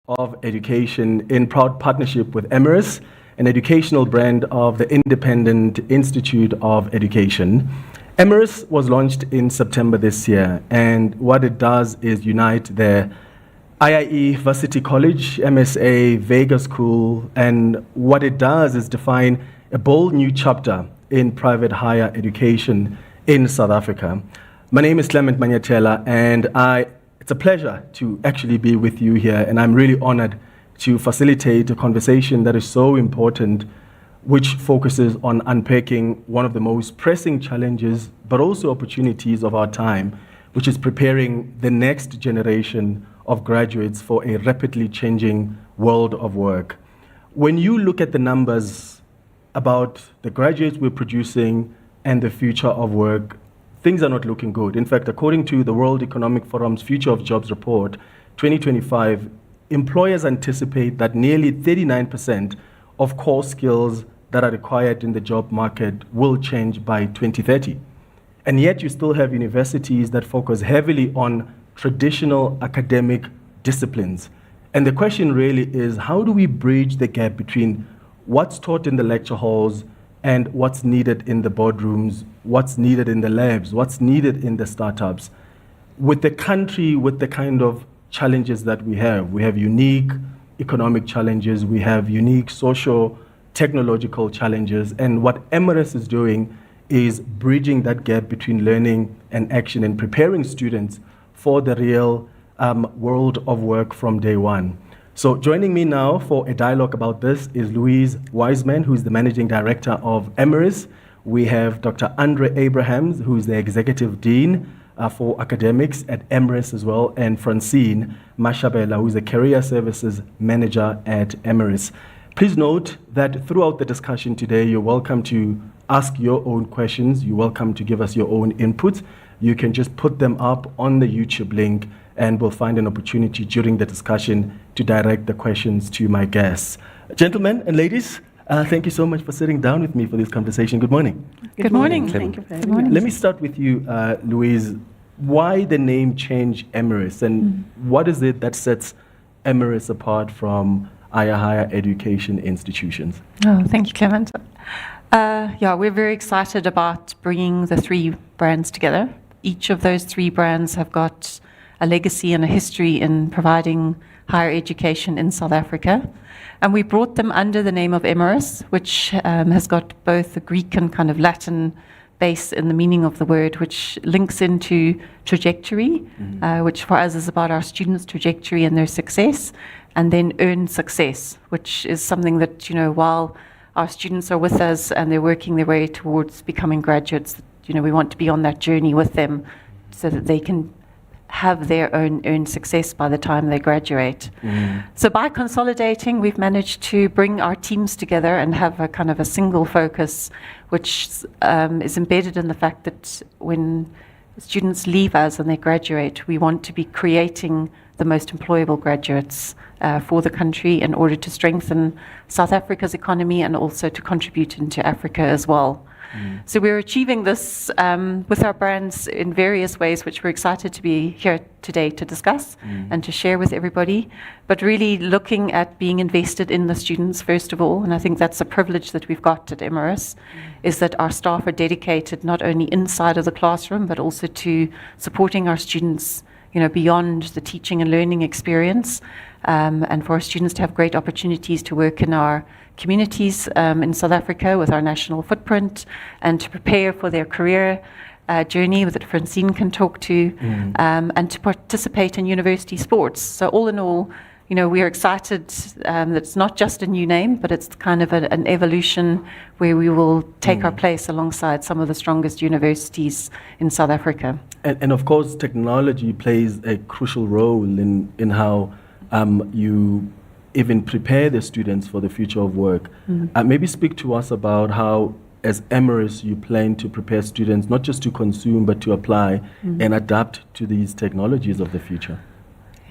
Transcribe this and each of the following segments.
of Education in proud partnership with Emeris, an educational brand of the Independent Institute of Education. Emeris was launched in September this year, and what it does is unite the IIE Varsity College, MSA, Vega School, and what it does is define a bold new chapter in private higher education in South Africa. My name is Clement Manyatela, and it's a pleasure to actually be with you here, and I'm really honored to facilitate a conversation that is so important, which focuses on unpacking one of the most pressing challenges, but also opportunities of our time, which is preparing the next generation of graduates for a rapidly changing world of work. When you look at the numbers about the graduates we're producing and the future of work, things are not looking good. In fact, according to the World Economic Forum's Future of Jobs report 2025, employers anticipate that nearly 39% of core skills that are required in the job market will change by 2030. And yet you still have universities that focus heavily on traditional academic disciplines. And the question really is, how do we bridge the gap between what's taught in the lecture halls and what's needed in the boardrooms, what's needed in the labs, what's needed in the startups? With the country, with the kind of challenges that we have unique economic challenges, we have unique social, technological challenges, and what Emeris is doing is bridging that gap between learning and action and preparing students for the real world of work from day one. So joining me now for a dialogue about this is Louise Wiseman, who's the Managing Director of Emeris. We have Dr. Andre Abrahams, who's the Executive Dean for Academics at Emeris as well, and Francine Mashabela, who's the Career Services Manager at Emeris. Please note that throughout the discussion today, you're welcome to ask your own questions. You're welcome to give us your own input. You can just put them up on the YouTube link, and we'll find an opportunity during the discussion to direct the questions to my guests. Gentlemen and ladies, thank you so much for sitting down with me for this conversation. Good morning. Good morning. Thank you for having Good morning. Let me start with you, Louise. Why the name change Emeris, and what is it that sets Emeris apart from higher education institutions? Oh, thank you, Clement. We're very excited about bringing the three brands together. Each of those three brands have got a legacy and a history in providing higher education in South Africa. And we brought them under the name of Emeris, which has got both a Greek and kind of Latin base in the meaning of the word, which links into trajectory, which for us is about our students' trajectory and their success, and then earned success, which is something that, while our students are with us and they're working their way towards becoming graduates, we want to be on that journey with them so that they can have their own earned success by the time they graduate. So by consolidating, we've managed to bring our teams together and have a kind of a single focus, which is embedded in the fact that when students leave us and they graduate, we want to be creating the most employable graduates for the country in order to strengthen South Africa's economy and also to contribute into Africa as well. So we're achieving this with our brands in various ways, which we're excited to be here today to discuss and to share with everybody, but really looking at being invested in the students first of all. And I think that's a privilege that we've got at Emeris, is that our staff are dedicated not only inside of the classroom, but also to supporting our students beyond the teaching and learning experience, and for our students to have great opportunities to work in our communities in South Africa with our national footprint, and to prepare for their career journey that Francine can talk to, and to participate in university sports. So all in all, we are excited that it's not just a new name, but it's kind of an evolution where we will take our place alongside some of the strongest universities in South Africa. And of course, technology plays a crucial role in how you even prepare the students for the future of work. Maybe speak to us about how, as Emeris, you plan to prepare students not just to consume, but to apply and adapt to these technologies of the future.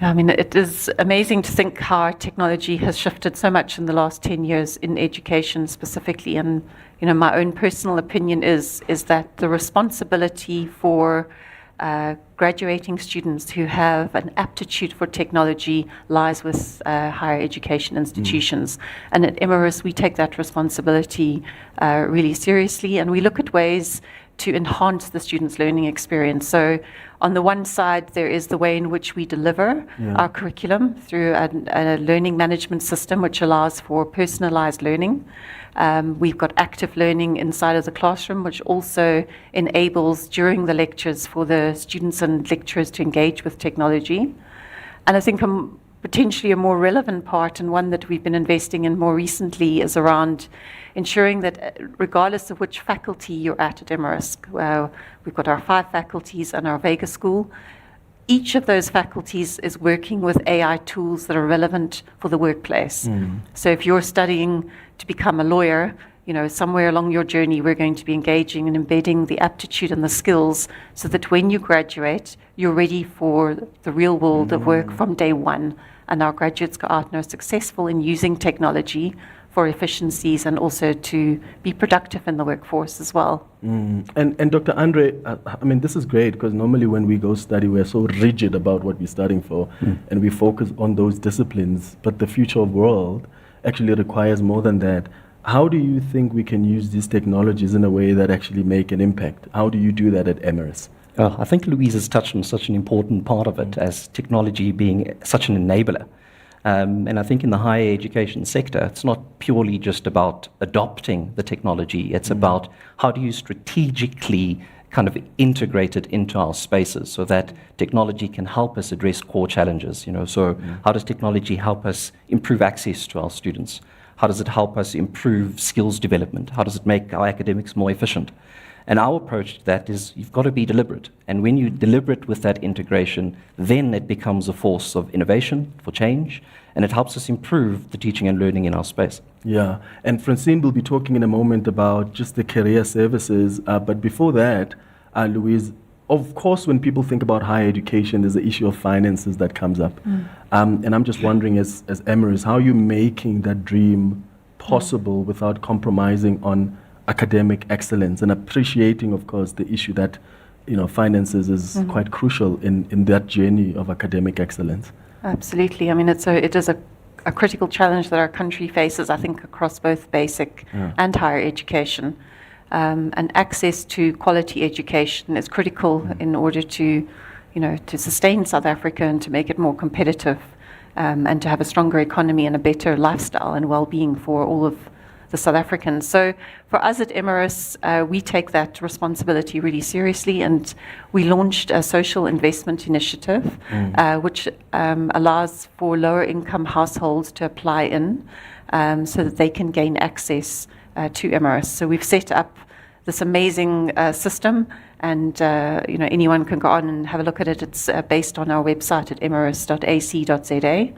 Yeah, I mean, it is amazing to think how our technology has shifted so much in the last 10 years in education specifically. And, my own personal opinion is that the responsibility for graduating students who have an aptitude for technology lies with higher education institutions. And at Emeris, we take that responsibility really seriously, and we look at ways to enhance the students' learning experience. So on the one side, there is the way in which we deliver our curriculum through a learning management system which allows for personalized learning. We've got active learning inside of the classroom, which also enables during the lectures for the students and lecturers to engage with technology. And I think potentially a more relevant part, and one that we've been investing in more recently, is around ensuring that regardless of which faculty you're at Emeris, we've got our 5 faculties and our Vega School, each of those faculties is working with AI tools that are relevant for the workplace. So if you're studying to become a lawyer, somewhere along your journey, we're going to be engaging and embedding the aptitude and the skills so that when you graduate, you're ready for the real world of work from day one. And our graduates go out and are successful in using technology for efficiencies and also to be productive in the workforce as well. And Dr. Andre, this is great because normally when we go study, we're so rigid about what we're studying for and we focus on those disciplines. But the future of world actually requires more than that. How do you think we can use these technologies in a way that actually make an impact? How do you do that at Emeris? I think Louise has touched on such an important part of it as technology being such an enabler. And I think in the higher education sector, it's not purely just about adopting the technology. It's about how do you strategically kind of integrate it into our spaces so that technology can help us address core challenges. So how does technology help us improve access to our students? How does it help us improve skills development? How does it make our academics more efficient? And our approach to that is you've got to be deliberate. And when you're deliberate with that integration, then it becomes a force of innovation for change, and it helps us improve the teaching and learning in our space. Yeah, and Francine will be talking in a moment about just the career services. But before that, Louise, of course, when people think about higher education, there's the issue of finances that comes up. And I'm just wondering, as Emeris, how are you making that dream possible without compromising on academic excellence and appreciating, of course, the issue that finances is quite crucial in that journey of academic excellence? Absolutely. It is a critical challenge that our country faces, I think, across both basic and higher education. And access to quality education is critical in order to sustain South Africa and to make it more competitive and to have a stronger economy and a better lifestyle and well-being for all of the South Africans. So for us at Emeris, we take that responsibility really seriously, and we launched a social investment initiative which allows for lower income households to apply in so that they can gain access to Emeris. So we've set up this amazing system, and anyone can go on and have a look at it. It's based on our website at emeris.ac.za.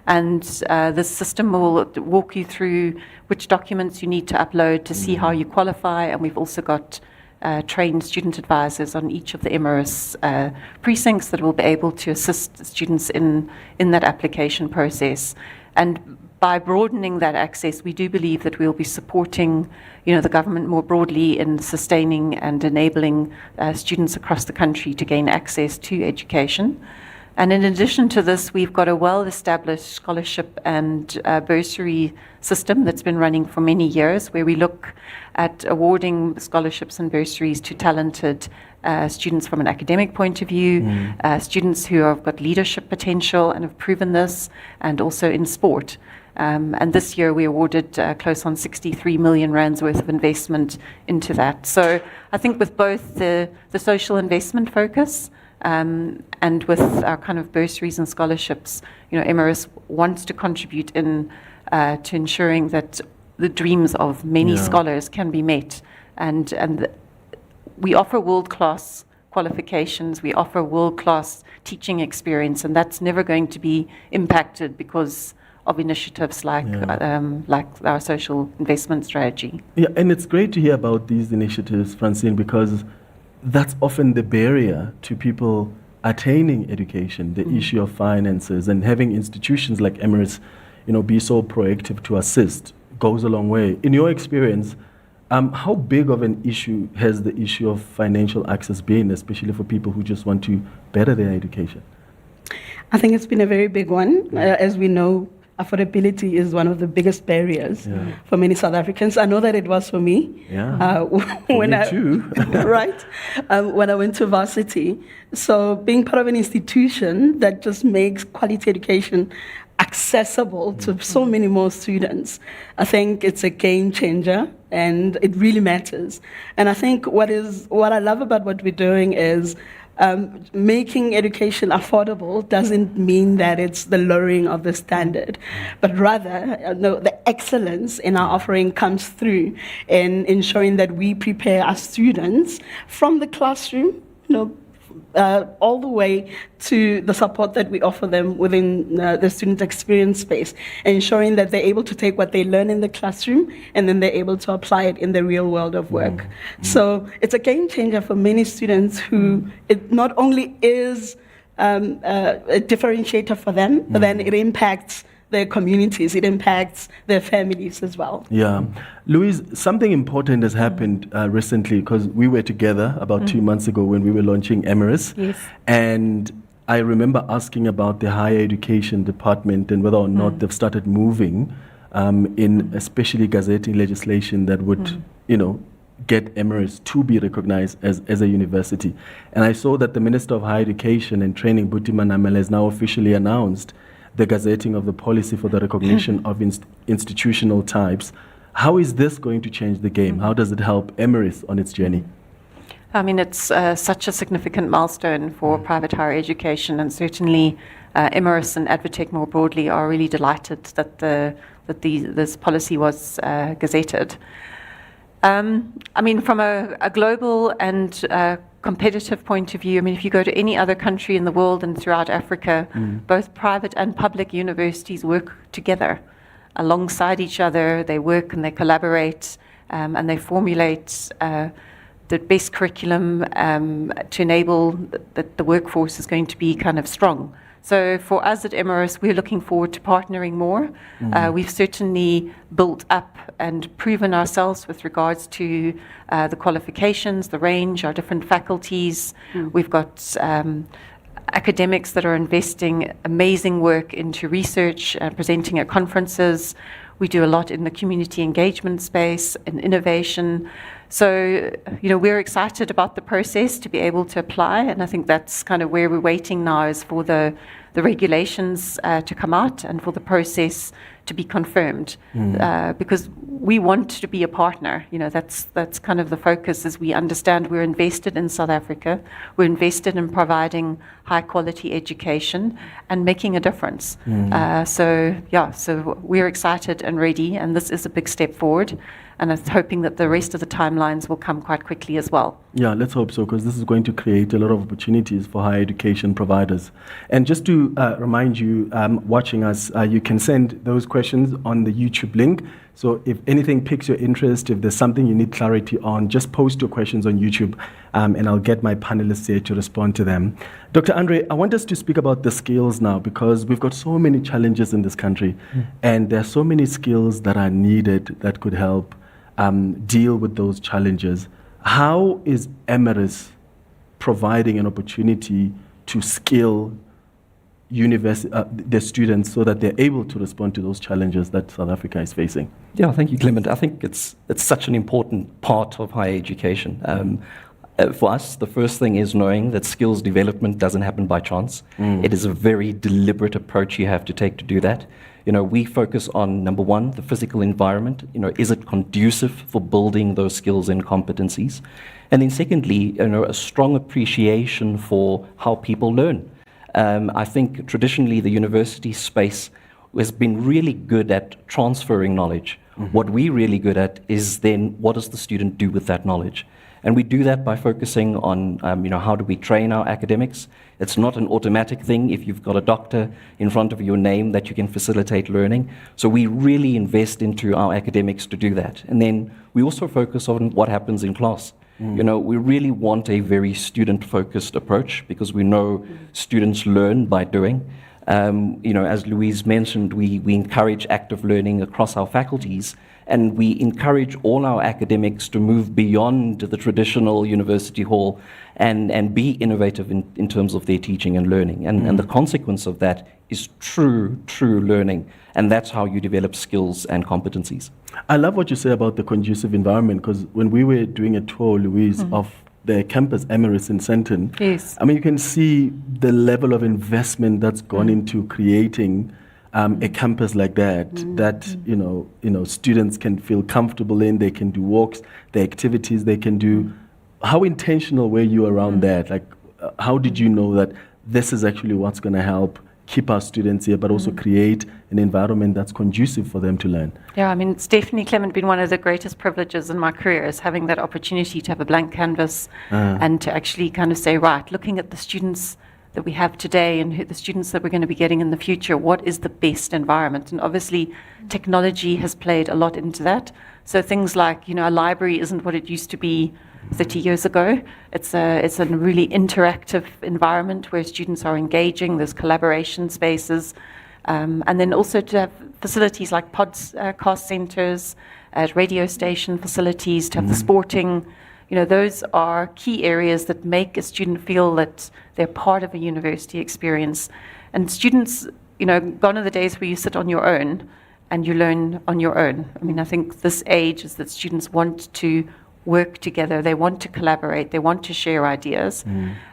And this system will walk you through which documents you need to upload to see how you qualify. And we've also got trained student advisors on each of the Emeris precincts that will be able to assist students in that application process. And by broadening that access, we do believe that we'll be supporting the government more broadly in sustaining and enabling students across the country to gain access to education. And in addition to this, we've got a well-established scholarship and bursary system that's been running for many years, where we look at awarding scholarships and bursaries to talented students from an academic point of view, students who have got leadership potential and have proven this, and also in sport. And this year we awarded close on 63 million rands worth of investment into that. So I think with both the social investment focus and with our kind of bursaries and scholarships, Emeris wants to contribute in to ensuring that the dreams of many scholars can be met. And we offer world-class qualifications, we offer world-class teaching experience, and that's never going to be impacted because of initiatives like our social investment strategy. Yeah, and it's great to hear about these initiatives, Francine, because that's often the barrier to people attaining education, the issue of finances, and having institutions like Emeris, be so proactive to assist goes a long way. In your experience, How big of an issue has the issue of financial access been, especially for people who just want to better their education? I think it's been a very big one. As we know, affordability is one of the biggest barriers for many South Africans. I know that it was for me. Yeah, when me too. Right? When I went to varsity. So being part of an institution that just makes quality education accessible to so many more students, I think it's a game changer and it really matters. And I think what I love about what we're doing is making education affordable doesn't mean that it's the lowering of the standard, but rather the excellence in our offering comes through in ensuring that we prepare our students from the classroom, all the way to the support that we offer them within the student experience space, ensuring that they're able to take what they learn in the classroom and then they're able to apply it in the real world of work. So it's a game changer for many students who it not only is a differentiator for them, but then it impacts their communities, it impacts their families as well. Yeah. Louise, something important has happened recently, because we were together about 2 months ago when we were launching Emeris. Yes. And I remember asking about the higher education department and whether or not they've started moving in especially gazetting legislation that would, get Emeris to be recognized as a university. And I saw that the Minister of Higher Education and Training, Buti Manamela, has now officially announced the gazetting of the policy for the recognition of institutional types. How is this going to change the game? How does it help Emeris on its journey? I mean, it's such a significant milestone for private higher education, and certainly Emeris and Advotech more broadly are really delighted that this policy was gazetted. I mean, from a global and competitive point of view, I mean, if you go to any other country in the world and throughout Africa, both private and public universities work together alongside each other. They work and they collaborate and they formulate the best curriculum to enable that the workforce is going to be kind of strong. So for us at Emeris, we're looking forward to partnering more. We've certainly built up and proven ourselves with regards to the qualifications, the range, our different faculties. We've got academics that are investing amazing work into research, presenting at conferences. We do a lot in the community engagement space and innovation. So, we're excited about the process to be able to apply, and I think that's kind of where we're waiting now, is for the regulations to come out and for the process to be confirmed, because we want to be a partner. That's kind of the focus, as we understand we're invested in South Africa. We're invested in providing high quality education and making a difference. So we're excited and ready, and this is a big step forward. And I'm hoping that the rest of the timelines will come quite quickly as well. Yeah, let's hope so, because this is going to create a lot of opportunities for higher education providers. And just to remind you, watching us, you can send those questions on the YouTube link. So if anything piques your interest, if there's something you need clarity on, just post your questions on YouTube, and I'll get my panelists here to respond to them. Dr. Andre, I want us to speak about the skills now, because we've got so many challenges in this country, and there are so many skills that are needed that could help deal with those challenges. How is Emeris providing an opportunity to skill the students so that they're able to respond to those challenges that South Africa is facing? Yeah, thank you, Clement. I think it's such an important part of higher education. For us, the first thing is knowing that skills development doesn't happen by chance. It is a very deliberate approach you have to take to do that. We focus on, number one, the physical environment. Is it conducive for building those skills and competencies? And then secondly, a strong appreciation for how people learn. I think traditionally the university space has been really good at transferring knowledge. What we're really good at is then what does the student do with that knowledge? And we do that by focusing on, how do we train our academics? It's not an automatic thing if you've got a doctor in front of your name that you can facilitate learning. So we really invest into our academics to do that. And then we also focus on what happens in class. We really want a very student-focused approach, because we know students learn by doing. As Louise mentioned, we encourage active learning across our faculties, and we encourage all our academics to move beyond the traditional university hall and be innovative in terms of their teaching and learning. And the consequence of that is true learning. And that's how you develop skills and competencies. I love what you say about the conducive environment, because when we were doing a tour, Louise, of the campus Emeris in Sandton, Yes. I mean, you can see the level of investment that's gone into creating a campus like that, that you know, students can feel comfortable in. They can do walks, the activities they can do. How intentional were you around that? Like, how did you know that this is actually what's going to help keep our students here, but also create an environment that's conducive for them to learn? Yeah, I mean, it's definitely, Clement, been one of the greatest privileges in my career is having that opportunity to have a blank canvas and to actually kind of say, right, looking at the students that we have today and the students that we're going to be getting in the future, what is the best environment? And obviously, technology has played a lot into that. So things like, you know, a library isn't what it used to be 30 years ago. It's a really interactive environment where students are engaging. There's collaboration spaces. And then also to have facilities like podcast centers, radio station facilities, to have the sporting. You know, those are key areas that make a student feel that they're part of a university experience. And students, you know, gone are the days where you sit on your own and you learn on your own. I mean, I think this age is that students want to work together, they want to collaborate, they want to share ideas.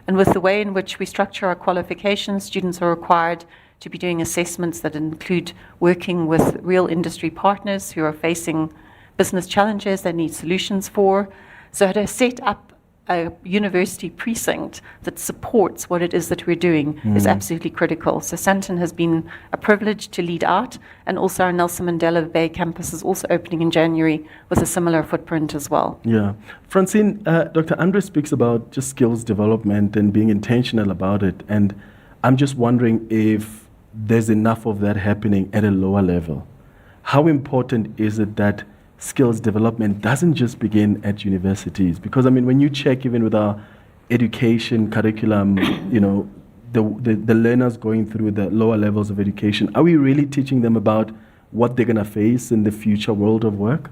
And with the way in which we structure our qualifications, students are required to be doing assessments that include working with real industry partners who are facing business challenges they need solutions for. So to set up a university precinct that supports what it is that we're doing is absolutely critical. So Sandton has been a privilege to lead out, and also our Nelson Mandela Bay campus is also opening in January with a similar footprint as well. Yeah. Francine, Dr. Andre speaks about just skills development and being intentional about it. And I'm just wondering if there's enough of that happening at a lower level. How important is it that skills development doesn't just begin at universities? Because, I mean, when you check even with our education curriculum, you know, the learners going through the lower levels of education, are we really teaching them about what they're going to face in the future world of work?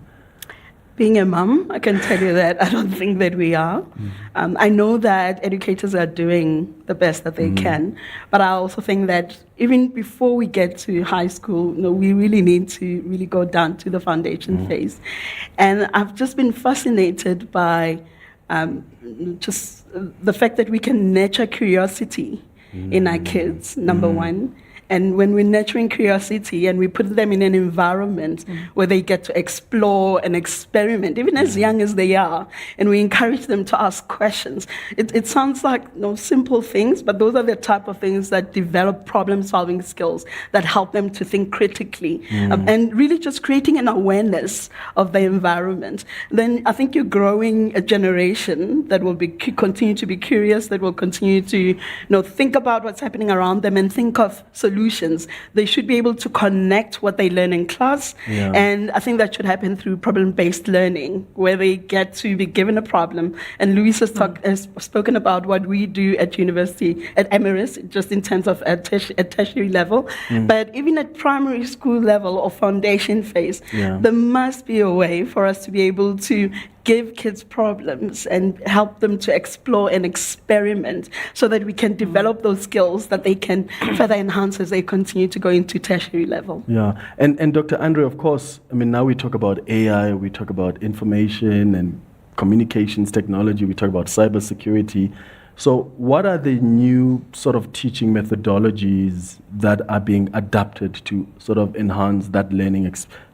Being a mum, I can tell you that I don't think that we are. I know that educators are doing the best that they can, but I also think that even before we get to high school, you know, we really need to really go down to the foundation phase. And I've just been fascinated by just the fact that we can nurture curiosity in our kids, number one. And when we're nurturing curiosity and we put them in an environment where they get to explore and experiment, even as young as they are, and we encourage them to ask questions, it sounds like, you know, simple things, but those are the type of things that develop problem-solving skills that help them to think critically, and really just creating an awareness of the environment. Then I think you're growing a generation that will be continue to be curious, that will continue to, you know, think about what's happening around them and think of solutions. They should be able to connect what they learn in class. And I think that should happen through problem-based learning, where they get to be given a problem. And Louise has spoken about what we do at university, at Emeris, just in terms of at tertiary level. But even at primary school level or foundation phase, there must be a way for us to be able to give kids problems and help them to explore and experiment so that we can develop those skills that they can further enhance as they continue to go into tertiary level. Yeah, and Dr. Andre, of course, I mean, now we talk about AI, we talk about information and communications technology, we talk about cybersecurity. So what are the new sort of teaching methodologies that are being adapted to sort of enhance that learning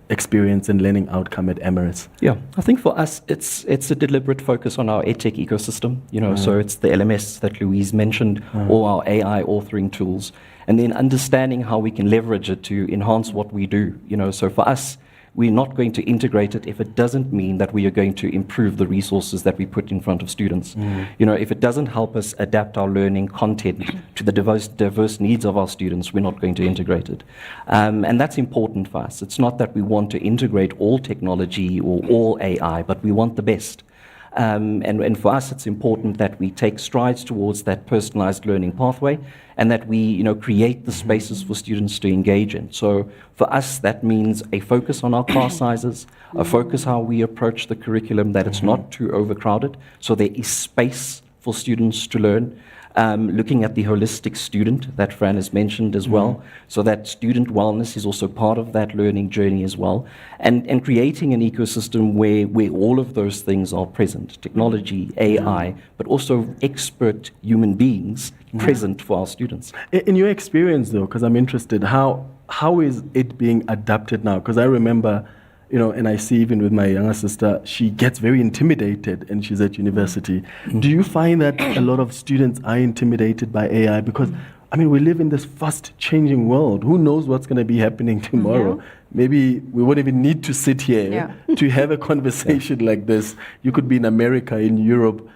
experience and learning outcome at Emeris? Yeah, I think for us, it's a deliberate focus on our edtech ecosystem. You know, so it's the LMS that Louise mentioned, or our AI authoring tools, and then understanding how we can leverage it to enhance what we do. You know, so for us, we're not going to integrate it if it doesn't mean that we are going to improve the resources that we put in front of students. You know, if it doesn't help us adapt our learning content to the diverse needs of our students, we're not going to integrate it. And that's important for us. It's not that we want to integrate all technology or all AI, but we want the best. And for us, it's important that we take strides towards that personalized learning pathway and that we create the spaces for students to engage in. So for us, that means a focus on our class sizes, a focus how we approach the curriculum, that it's not too overcrowded, so there is space for students to learn. Looking at the holistic student that Fran has mentioned as well, so that student wellness is also part of that learning journey as well, and creating an ecosystem where all of those things are present, technology, AI, but also expert human beings present for our students. In your experience, though, because I'm interested, how is it being adapted now? Because I remember, and I see even with my younger sister, she gets very intimidated and she's at university. Do you find that a lot of students are intimidated by AI? Because, we live in this fast-changing world. Who knows what's going to be happening tomorrow? Maybe we won't even need to sit here to have a conversation like this. You could be in America, in Europe.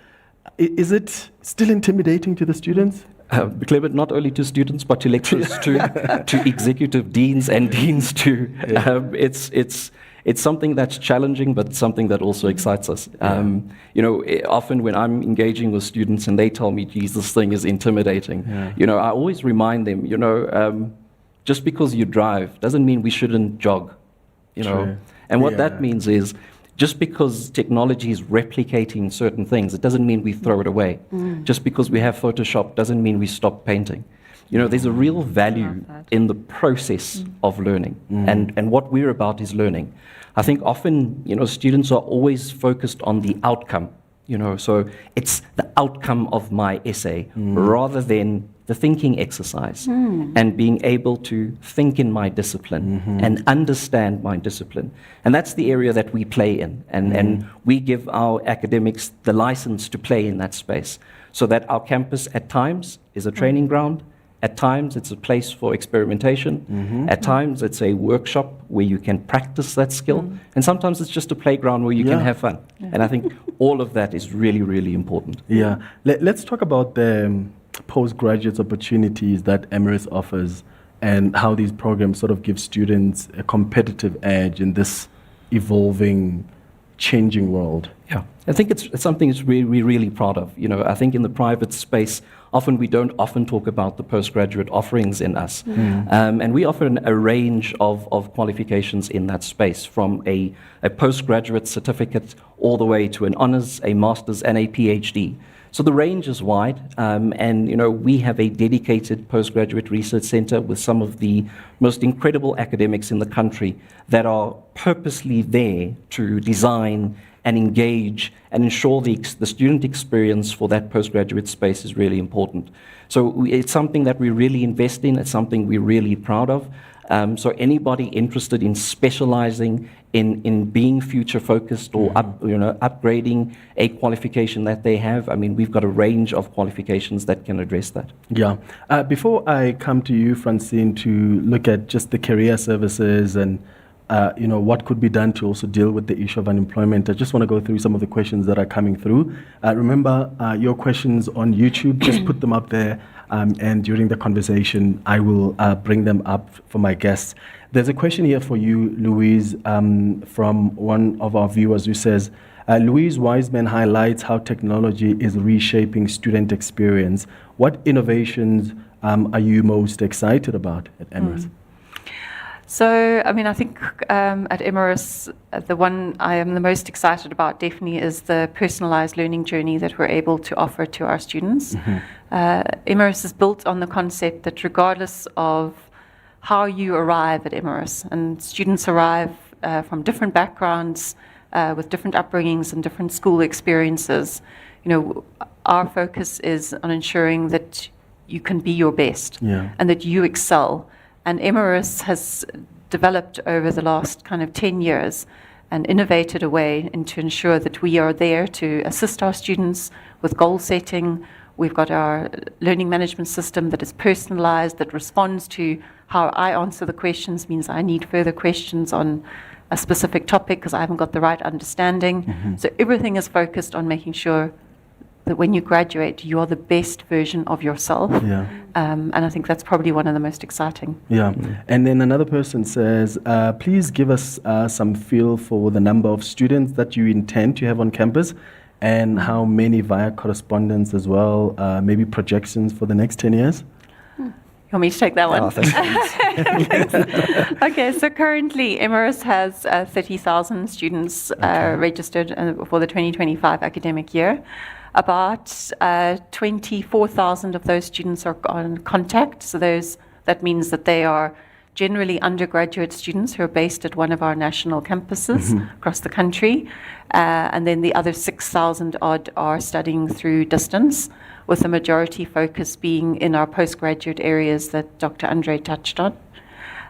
Is it still intimidating to the students? Clement, not only to students, but to lecturers, to executive deans and deans too. It's something that's challenging, but something that also excites us. Often when I'm engaging with students and they tell me, geez, this thing is intimidating, I always remind them, just because you drive doesn't mean we shouldn't jog, And what that means is, just because technology is replicating certain things, it doesn't mean we throw it away. Just because we have Photoshop doesn't mean we stop painting. There's a real value in the process of learning, and what we're about is learning. I think often, students are always focused on the outcome, so it's the outcome of my essay rather than the thinking exercise and being able to think in my discipline and understand my discipline. And that's the area that we play in, and we give our academics the license to play in that space, so that our campus at times is a training ground. At times, it's a place for experimentation. At times, it's a workshop where you can practice that skill. And sometimes it's just a playground where you can have fun. And I think all of that is really, really important. Yeah. Let's talk about the postgraduate opportunities that Emeris offers and how these programs sort of give students a competitive edge in this evolving, changing world. Yeah, I think it's something we're really proud of. I think in the private space, we don't often talk about the postgraduate offerings in us. And we offer a range of qualifications in that space, from a postgraduate certificate all the way to an honors, a master's, and a PhD. So the range is wide, and we have a dedicated postgraduate research center with some of the most incredible academics in the country that are purposely there to design and engage and ensure the student experience for that postgraduate space is really important. So it's something that we really invest in. It's something we're really proud of. So anybody interested in specializing in being future focused or upgrading a qualification that they have, we've got a range of qualifications that can address that. Yeah. Before I come to you, Francine, to look at just the career services and what could be done to also deal with the issue of unemployment, I just want to go through some of the questions that are coming through. Remember, your questions on YouTube, just put them up there, and during the conversation, I will bring them up for my guests. There's a question here for you, Louise, from one of our viewers who says, Louise Wiseman highlights how technology is reshaping student experience. What innovations are you most excited about at Emeris? So, I think at Emeris, the one I am the most excited about definitely is the personalized learning journey that we're able to offer to our students. Emeris is built on the concept that regardless of how you arrive at Emeris, and students arrive from different backgrounds, with different upbringings and different school experiences, our focus is on ensuring that you can be your best and that you excel. And Emeris has developed over the last kind of 10 years and innovated a way to ensure that we are there to assist our students with goal setting. We've got our learning management system that is personalized, that responds to how I answer the questions, means I need further questions on a specific topic because I haven't got the right understanding. So everything is focused on making sure that when you graduate, you are the best version of yourself. And I think that's probably one of the most exciting. And then another person says, please give us some feel for the number of students that you intend to have on campus and how many via correspondence as well? Maybe projections for the next 10 years? You want me to take that one? Oh, thanks. Okay, so currently Emeris has 30,000 students registered for the 2025 academic year. About 24,000 of those students are on contact. So that means that they are generally undergraduate students who are based at one of our national campuses across the country. And then the other 6,000 odd are studying through distance, with the majority focus being in our postgraduate areas that Dr. Andre touched on.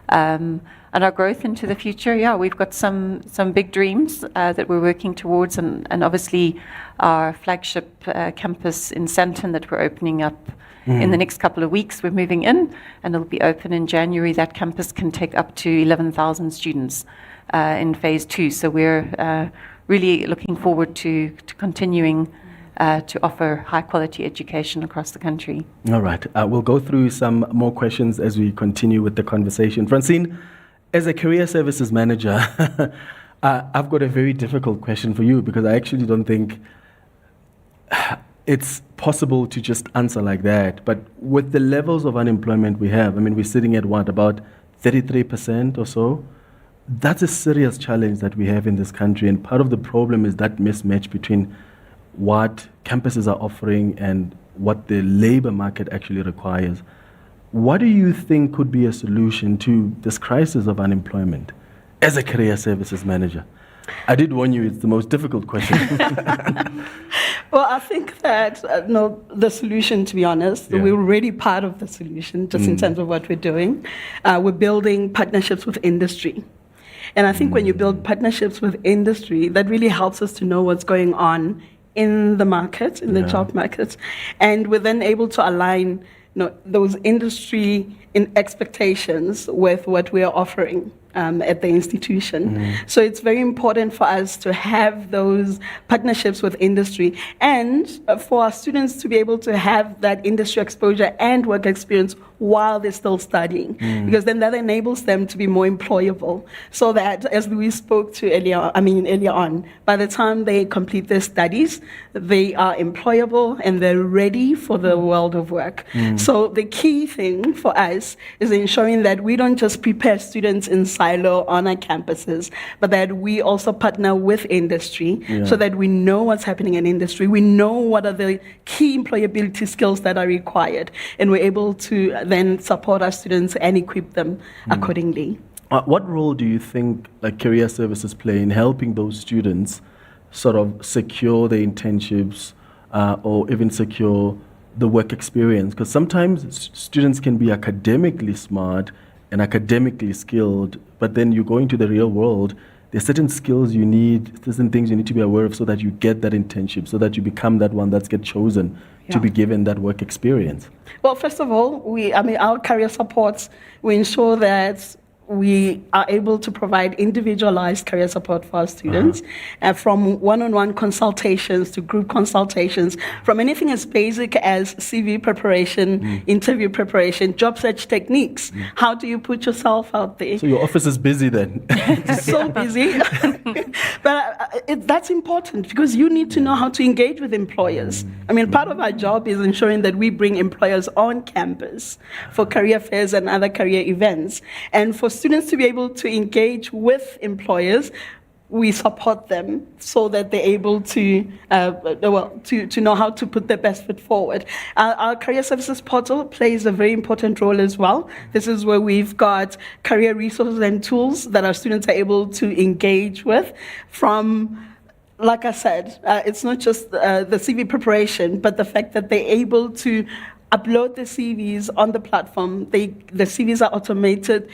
And our growth into the future, we've got some big dreams that we're working towards, and obviously our flagship campus in Sandton that we're opening up in the next couple of weeks. We're moving in, and it'll be open in January. That campus can take up to 11,000 students in phase 2. So we're really looking forward to continuing to offer high-quality education across the country. All right. We'll go through some more questions as we continue with the conversation. Francine, as a career services manager, I've got a very difficult question for you, because I actually don't think it's possible to just answer like that. But with the levels of unemployment we have, I mean, we're sitting at what, about 33% or so? That's a serious challenge that we have in this country. And part of the problem is that mismatch between what campuses are offering and what the labor market actually requires. What do you think could be a solution to this crisis of unemployment as a career services manager? I did warn you, it's the most difficult question. Well, I think that the solution, to be honest, we're already part of the solution, just in terms of what we're doing. We're building partnerships with industry. And I think when you build partnerships with industry, that really helps us to know what's going on in the market, in the job market. And we're then able to align those industry expectations with what we are offering at the institution. So it's very important for us to have those partnerships with industry, and for our students to be able to have that industry exposure and work experience while they're still studying, because then that enables them to be more employable, so that, as we spoke to earlier on, by the time they complete their studies, they are employable and they're ready for the world of work. So the key thing for us is ensuring that we don't just prepare students in silo on our campuses, but that we also partner with industry so that we know what's happening in industry, we know what are the key employability skills that are required, and we're able to then support our students and equip them accordingly. What role do you think career services play in helping those students sort of secure their internships or even secure the work experience? Because sometimes students can be academically smart and academically skilled, but then you go into the real world, there's certain skills you need, certain things you need to be aware of so that you get that internship, so that you become that one that's get chosen to be given that work experience. Well, first of all, our career supports, we ensure that we are able to provide individualized career support for our students, from one-on-one consultations to group consultations, from anything as basic as CV preparation, interview preparation, job search techniques. How do you put yourself out there? So your office is busy then. So busy. But that's important, because you need to know how to engage with employers. I mean, part of our job is ensuring that we bring employers on campus for career fairs and other career events. And for students to be able to engage with employers, we support them so that they're able to know how to put their best foot forward. Our career services portal plays a very important role as well. This is where we've got career resources and tools that our students are able to engage with. From, like I said, it's not just the CV preparation, but the fact that they're able to upload the CVs on the platform. The CVs are automated,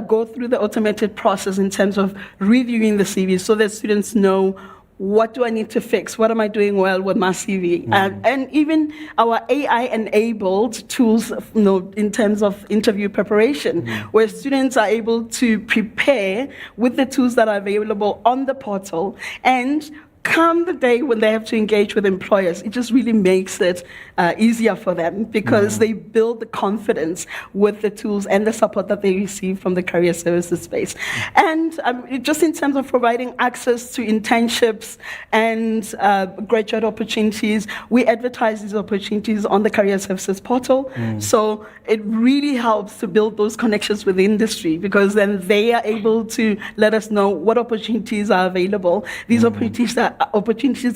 go through the automated process in terms of reviewing the CVs, so that students know, what do I need to fix? What am I doing well with my CV? And even our AI-enabled tools, in terms of interview preparation, where students are able to prepare with the tools that are available on the portal, and come the day when they have to engage with employers, it just really makes it easier for them because they build the confidence with the tools and the support that they receive from the career services space. And just in terms of providing access to internships and graduate opportunities, we advertise these opportunities on the career services portal. So it really helps to build those connections with the industry because then they are able to let us know what opportunities are available. These opportunities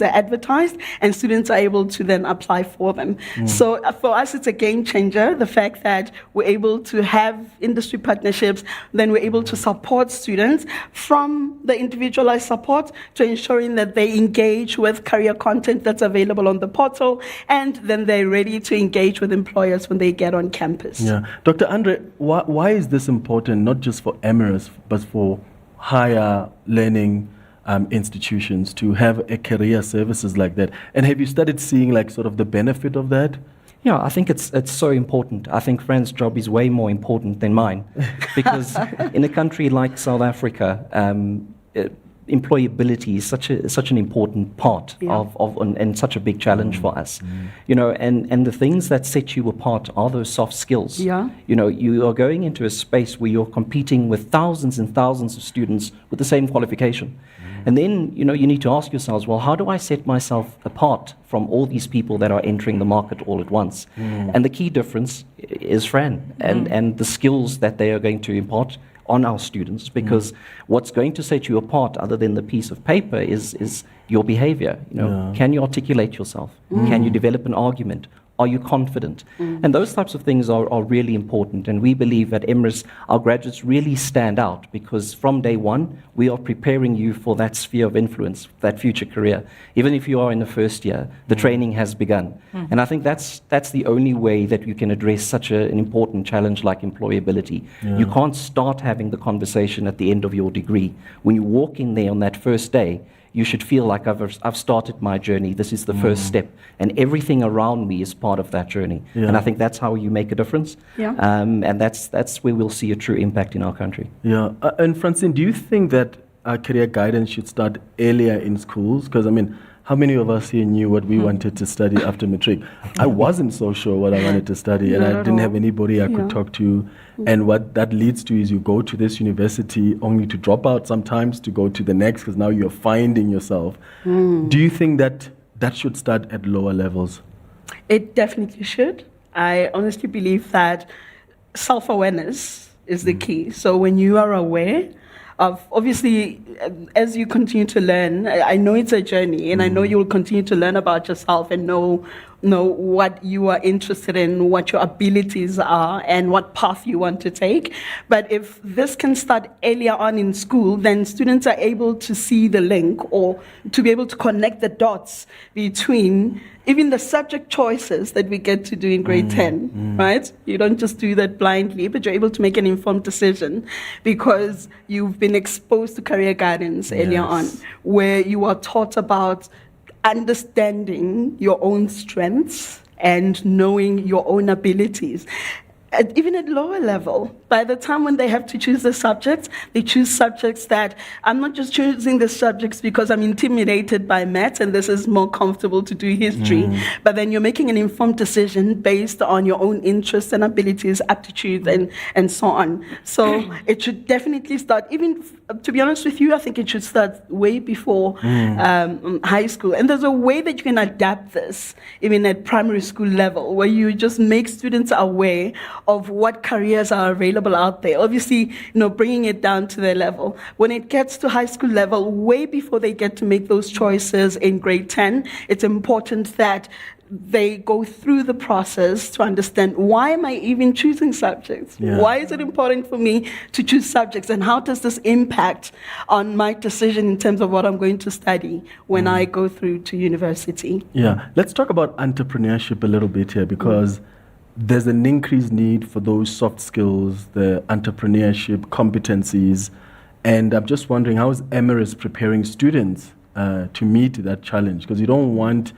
are advertised and students are able to then apply for them. So for us, it's a game changer, the fact that we're able to have industry partnerships, then we're able to support students from the individualized support to ensuring that they engage with career content that's available on the portal, and then they're ready to engage with employers when they get on campus. Yeah. Dr. Andre, why is this important, not just for Emeris, but for higher learning institutions to have a career services like that? And have you started seeing like sort of the benefit of that? Yeah, I think it's so important. I think Fran's job is way more important than mine because in a country like South Africa, employability is such an important part and such a big challenge for us. You know, and the things that set you apart are those soft skills. Yeah. You know, you are going into a space where you're competing with thousands and thousands of students with the same qualification. And then, you know, you need to ask yourselves, well, how do I set myself apart from all these people that are entering the market all at once? And the key difference is Fran and the skills that they are going to impart on our students, because what's going to set you apart other than the piece of paper is your behavior. You know, can you articulate yourself? Can you develop an argument? Are you confident? And those types of things are really important. And we believe at Emeris, our graduates really stand out because from day one, we are preparing you for that sphere of influence, that future career. Even if you are in the first year, the training has begun. And I think that's the only way that you can address such an important challenge like employability. You can't start having the conversation at the end of your degree. When you walk in there on that first day, you should feel like I've started my journey. This is the first step. And everything around me is part of that journey. And I think that's how you make a difference. And that's where we'll see a true impact in our country. Yeah. And Francine, do you think that career guidance should start earlier in schools? Because, I mean, how many of us here knew what we wanted to study after matric? I wasn't so sure what I wanted to study, and I didn't have anybody I could talk to. And what that leads to is you go to this university only to drop out sometimes, to go to the next, because now you're finding yourself. Do you think that that should start at lower levels? It definitely should. I honestly believe that self-awareness is the key. So when you are aware of, obviously, as you continue to learn, I know it's a journey, and I know you will continue to learn about yourself and know what you are interested in, what your abilities are, and what path you want to take. But if this can start earlier on in school, then students are able to see the link or to be able to connect the dots between even the subject choices that we get to do in grade 10, right? You don't just do that blindly, but you're able to make an informed decision because you've been exposed to career guidance earlier on, where you are taught about understanding your own strengths and knowing your own abilities. Even at lower level, by the time when they have to choose the subjects, they choose subjects that I'm not just choosing the subjects because I'm intimidated by maths and this is more comfortable to do history, but then you're making an informed decision based on your own interests and abilities, aptitudes, and so on. So it should definitely start, even to be honest with you, I think it should start way before high school. And there's a way that you can adapt this, even at primary school level, where you just make students aware of what careers are available out there. Obviously, bringing it down to their level. When it gets to high school level, way before they get to make those choices in grade 10, it's important that they go through the process to understand, why am I even choosing subjects? Why is it important for me to choose subjects? And how does this impact on my decision in terms of what I'm going to study when I go through to university? Yeah, let's talk about entrepreneurship a little bit here, because there's an increased need for those soft skills, the entrepreneurship competencies. And I'm just wondering, how is Emeris preparing students to meet that challenge? Because you don't want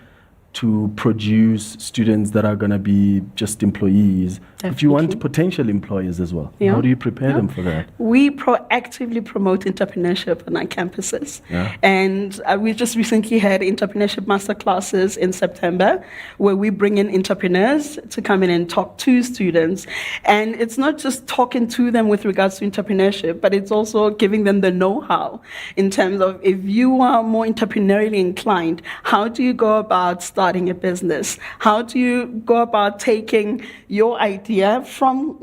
to produce students that are going to be just employees, but you want Definitely. potential employers as well. Yeah. How do you prepare Yeah. them for that? We proactively promote entrepreneurship on our campuses. Yeah. And we just recently had entrepreneurship masterclasses in September where we bring in entrepreneurs to come in and talk to students. And it's not just talking to them with regards to entrepreneurship, but it's also giving them the know-how in terms of if you are more entrepreneurially inclined, how do you go about starting a business? How do you go about taking your idea from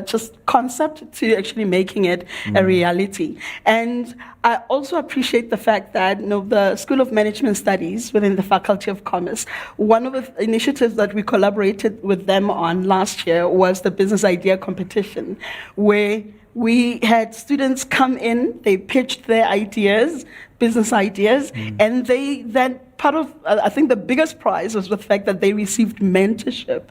just concept to actually making it a reality? And I also appreciate the fact that the School of Management Studies within the Faculty of Commerce, one of the initiatives that we collaborated with them on last year was the Business Idea Competition, where we had students come in, they pitched their ideas, business ideas, and they then part of, I think the biggest prize was the fact that they received mentorship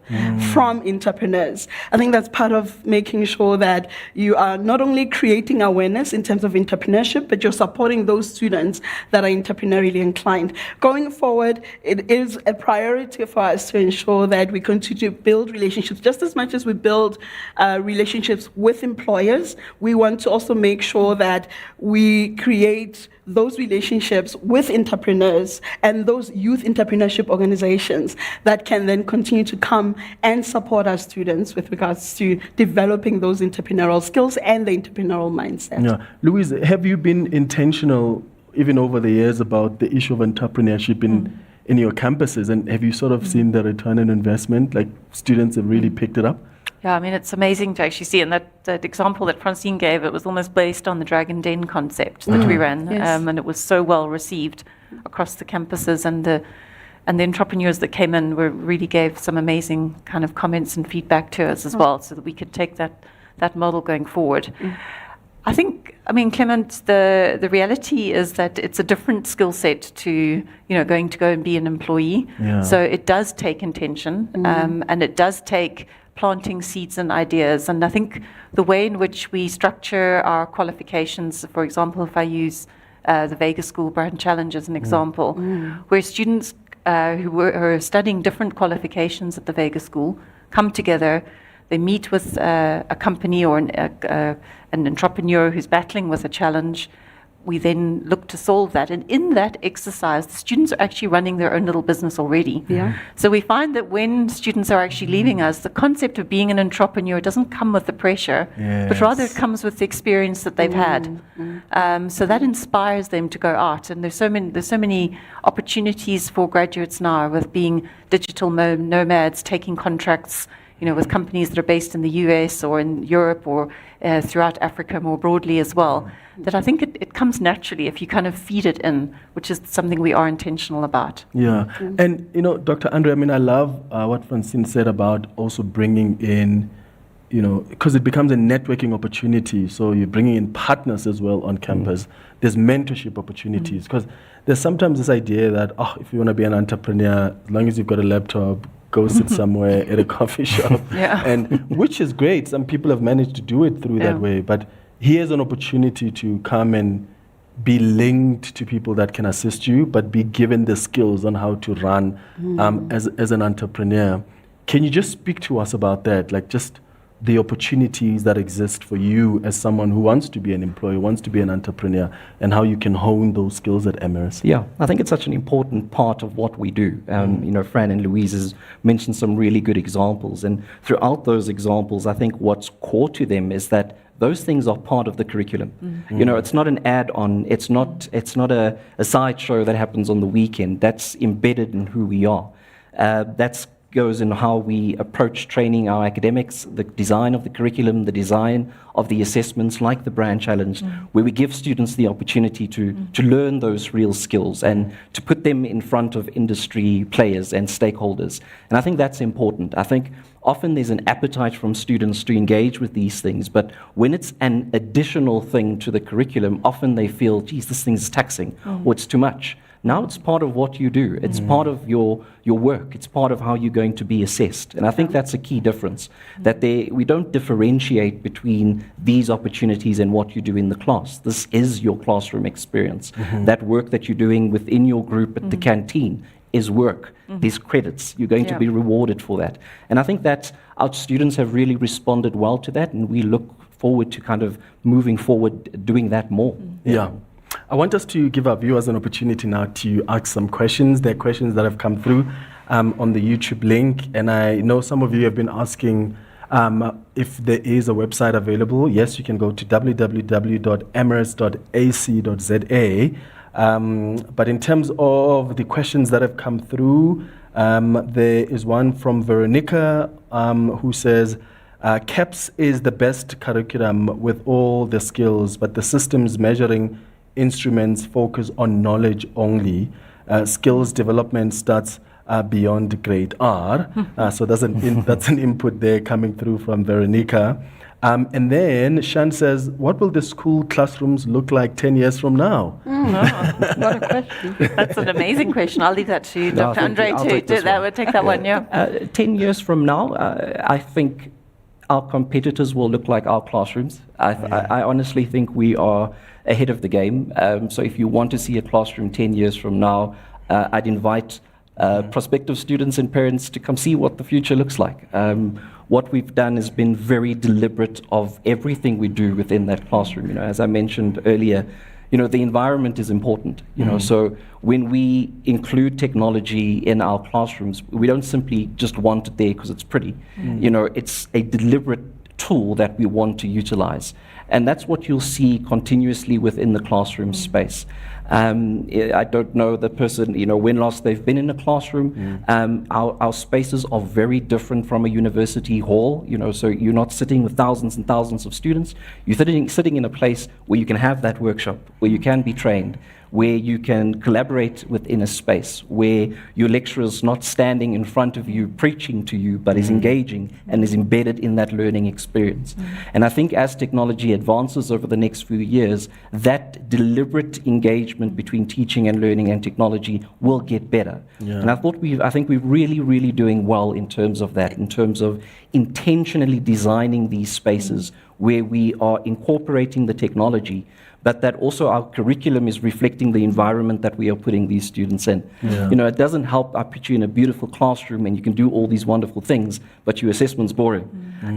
from entrepreneurs. I think that's part of making sure that you are not only creating awareness in terms of entrepreneurship, but you're supporting those students that are entrepreneurially inclined. Going forward, it is a priority for us to ensure that we continue to build relationships. Just as much as we build relationships with employers, we want to also make sure that we create those relationships with entrepreneurs and those youth entrepreneurship organizations that can then continue to come and support our students with regards to developing those entrepreneurial skills and the entrepreneurial mindset. Yeah. Louise, have you been intentional even over the years about the issue of entrepreneurship in your campuses, and have you sort of seen the return on investment, like students have really picked it up? Yeah, I mean, it's amazing to actually see. And that example that Francine gave, it was almost based on the Dragon Den concept that we ran. Yes. And it was so well received across the campuses. And the entrepreneurs that came in really gave some amazing kind of comments and feedback to us as well, so that we could take that model going forward. I think, Clement, the reality is that it's a different skill set to, going to go and be an employee. Yeah. So it does take intention, and it does take planting seeds and ideas. And I think the way in which we structure our qualifications, for example, if I use the Vega School Brand Challenge as an example, where students who are studying different qualifications at the Vega School come together, they meet with a company or an entrepreneur who's battling with a challenge. We then look to solve that. And in that exercise, the students are actually running their own little business already. Yeah. So we find that when students are actually leaving us, the concept of being an entrepreneur doesn't come with the pressure, but rather it comes with the experience that they've had. So that inspires them to go out. And there's so many opportunities for graduates now with being digital nomads, taking contracts, with companies that are based in the US or in Europe or throughout Africa more broadly as well, that I think it comes naturally if you kind of feed it in, which is something we are intentional about. Yeah. And, Dr. Andre, I love what Francine said about also bringing in, because it becomes a networking opportunity. So you're bringing in partners as well on campus. There's mentorship opportunities, because there's sometimes this idea that, if you want to be an entrepreneur, as long as you've got a laptop, go sit somewhere at a coffee shop, and which is great. Some people have managed to do it through that way, but here's an opportunity to come and be linked to people that can assist you, but be given the skills on how to run as an entrepreneur. Can you just speak to us about that, like just the opportunities that exist for you as someone who wants to be an employee, wants to be an entrepreneur, and how you can hone those skills at Emeris? Yeah, I think it's such an important part of what we do. Fran and Louise has mentioned some really good examples, and throughout those examples, I think what's core to them is that those things are part of the curriculum. It's not an add-on. It's not a sideshow that happens on the weekend. That's embedded in who we are. That's goes in how we approach training our academics, the design of the curriculum, the design of the assessments like the brand challenge, where we give students the opportunity to learn those real skills and to put them in front of industry players and stakeholders. And I think that's important. I think often there's an appetite from students to engage with these things, but when it's an additional thing to the curriculum, often they feel, geez, this thing's taxing, or it's too much. Now it's part of what you do. It's part of your work. It's part of how you're going to be assessed. And I think that's a key difference, that we don't differentiate between these opportunities and what you do in the class. This is your classroom experience. That work that you're doing within your group at the canteen is work. There's credits. You're going to be rewarded for that. And I think that our students have really responded well to that, and we look forward to kind of moving forward, doing that more. Yeah. I want us to give our viewers an opportunity now to ask some questions. There are questions that have come through on the YouTube link, and I know some of you have been asking if there is a website available. Yes, you can go to www.emeris.ac.za. But in terms of the questions that have come through, there is one from Veronica who says, CAPS is the best curriculum with all the skills, but the systems measuring instruments focus on knowledge only. Skills development starts beyond grade R. So that's an input there coming through from Veronica. And then Shan says, what will the school classrooms look like 10 years from now? What a question. That's an amazing question. I'll leave that to Dr. Andre to do that. We'll take that one, 10 years from now, I think our competitors will look like our classrooms. I honestly think we are ahead of the game. So if you want to see a classroom 10 years from now, I'd invite prospective students and parents to come see what the future looks like. What we've done has been very deliberate of everything we do within that classroom. You know, as I mentioned earlier, you know, the environment is important. You know, so when we include technology in our classrooms, we don't simply just want it there because it's pretty. You know, it's a deliberate tool that we want to utilize. And that's what you'll see continuously within the classroom space. I don't know the person, you know, when last they've been in a classroom. Our spaces are very different from a university hall, you know, so you're not sitting with thousands and thousands of students. You're sitting in a place where you can have that workshop, where you can be trained, where you can collaborate within a space, where your lecturer is not standing in front of you preaching to you, but is engaging and is embedded in that learning experience. And I think as technology advances over the next few years, that deliberate engagement between teaching and learning and technology will get better. And I think we're really doing well in terms of that, in terms of intentionally designing these spaces where we are incorporating the technology, but that also our curriculum is reflecting the environment that we are putting these students in. You know, it doesn't help I put you in a beautiful classroom and you can do all these wonderful things, but your assessment's boring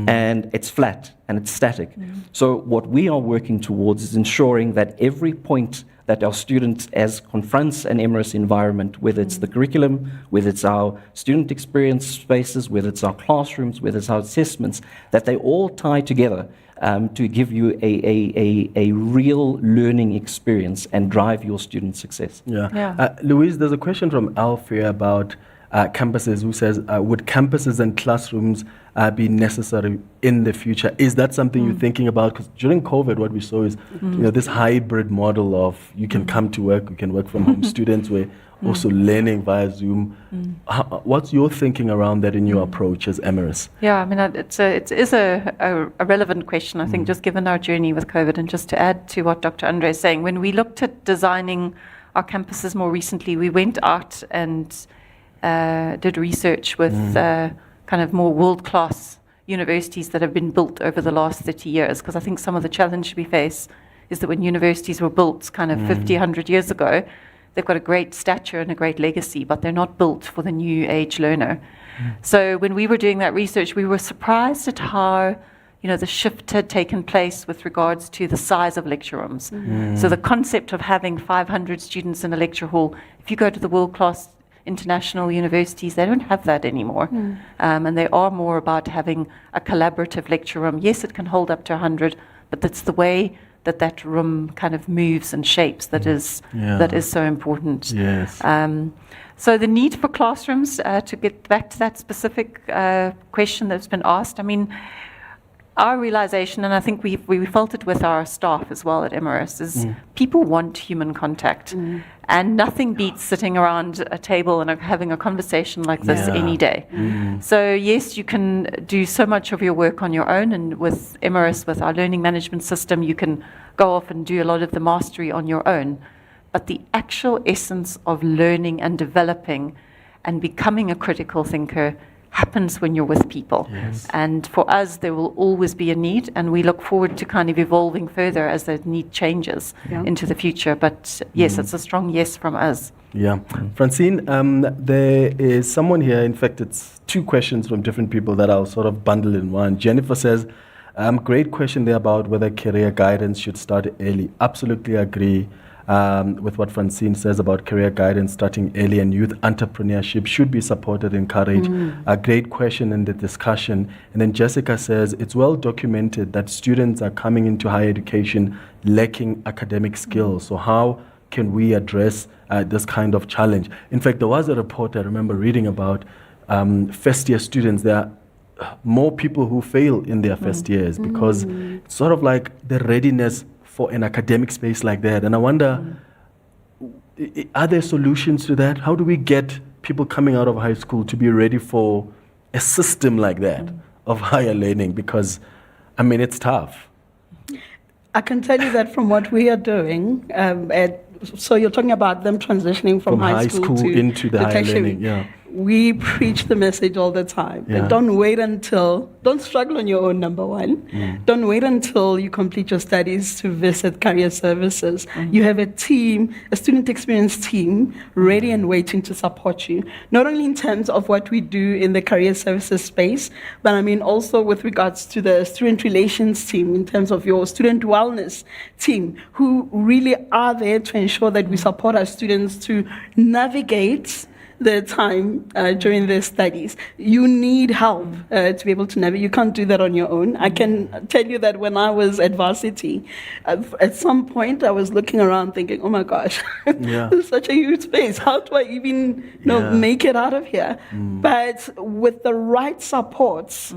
and it's flat and it's static. So what we are working towards is ensuring that every point that our students as confronts an Emeris environment, whether it's the curriculum, whether it's our student experience spaces, whether it's our classrooms, whether it's our assessments, that they all tie together to give you a real learning experience and drive your student success. Louise, there's a question from Alf here about campuses who says, would campuses and classrooms be necessary in the future? Is that something you're thinking about? Because during COVID, what we saw is you know, this hybrid model of you can come to work, you can work from home. Students were also learning via Zoom. What's your thinking around that in your approach as Emeris? Yeah, I mean, it is a relevant question, I think, just given our journey with COVID. And just to add to what Dr. Andre is saying, when we looked at designing our campuses more recently, we went out and did research with kind of more world-class universities that have been built over the last 30 years. Because I think some of the challenge we face is that when universities were built kind of 50, 100 years ago, they've got a great stature and a great legacy, but they're not built for the new age learner. So when we were doing that research, we were surprised at how, you know, the shift had taken place with regards to the size of lecture rooms. So the concept of having 500 students in a lecture hall, if you go to the world-class international universities, they don't have that anymore. And they are more about having a collaborative lecture room. Yes, it can hold up to 100, but that's the way that room kind of moves and shapes that is so important. So the need for classrooms, to get back to that specific question that's been asked, I mean, our realization, and I think we felt it with our staff as well at Emeris, is people want human contact. And nothing beats sitting around a table and having a conversation like this any day. So yes, you can do so much of your work on your own, and with Emeris, with our learning management system, you can go off and do a lot of the mastery on your own. But the actual essence of learning and developing and becoming a critical thinker happens when you're with people. Yes. And for us, there will always be a need, and we look forward to kind of evolving further as that need changes into the future. But yes, it's a strong yes from us. Yeah. Francine, there is someone here, in fact, it's two questions from different people that I'll sort of bundle in one. Jennifer says, great question there about whether career guidance should start early. Absolutely agree with what Francine says about career guidance starting early, and youth entrepreneurship should be supported, encouraged. A great question in the discussion. And then Jessica says, it's well documented that students are coming into higher education lacking academic skills. So how can we address this kind of challenge? In fact, there was a report I remember reading about first year students. There are more people who fail in their first years because it's sort of like the readiness for an academic space like that. And I wonder, are there solutions to that? How do we get people coming out of high school to be ready for a system like that of higher learning? Because, I mean, it's tough. I can tell you that from what we are doing, so you're talking about them transitioning from high school to into the higher tertiary. learning, yeah. We preach the message all the time. Yeah. Don't struggle on your own, number one. Don't wait until you complete your studies to visit career services. You have a team, a student experience team, ready and waiting to support you. Not only in terms of what we do in the career services space, but I mean also with regards to the student relations team, in terms of your student wellness team, who really are there to ensure that we support our students to navigate the time during their studies. You need help to be able to navigate. You can't do that on your own. I can tell you that when I was at varsity, at some point I was looking around thinking, oh my gosh, Yeah. this is such a huge space. How do I even make it out of here? But with the right supports,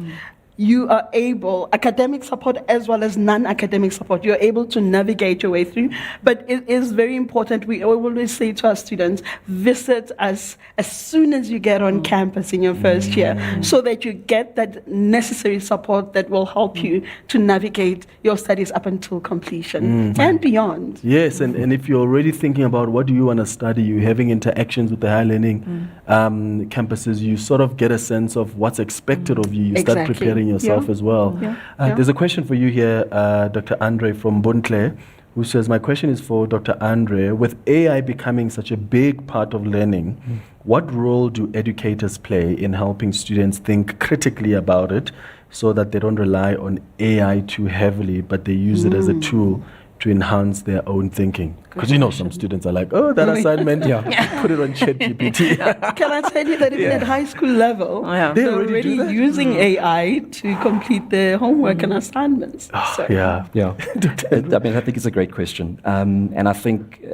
you are able, academic support as well as non-academic support, you're able to navigate your way through. But it is very important, we always say to our students, visit us as soon as you get on campus in your first year, so that you get that necessary support that will help you to navigate your studies up until completion and beyond. Yes, and if you're already thinking about what do you want to study, you're having interactions with the higher learning campuses, you sort of get a sense of what's expected of you. You start Exactly. preparing yourself Yeah. as well. Yeah. There's a question for you here, Dr. Andre from Buntle, who says, my question is for Dr. Andre. With AI becoming such a big part of learning, what role do educators play in helping students think critically about it so that they don't rely on AI too heavily, but they use it as a tool to enhance their own thinking? Because you know some students are like, oh, that assignment, put it on ChatGPT. Can I tell you that even at high school level, Yeah. They they're already do already that? using AI to complete their homework and assignments. So- Yeah. Yeah, I mean, I think it's a great question. And I think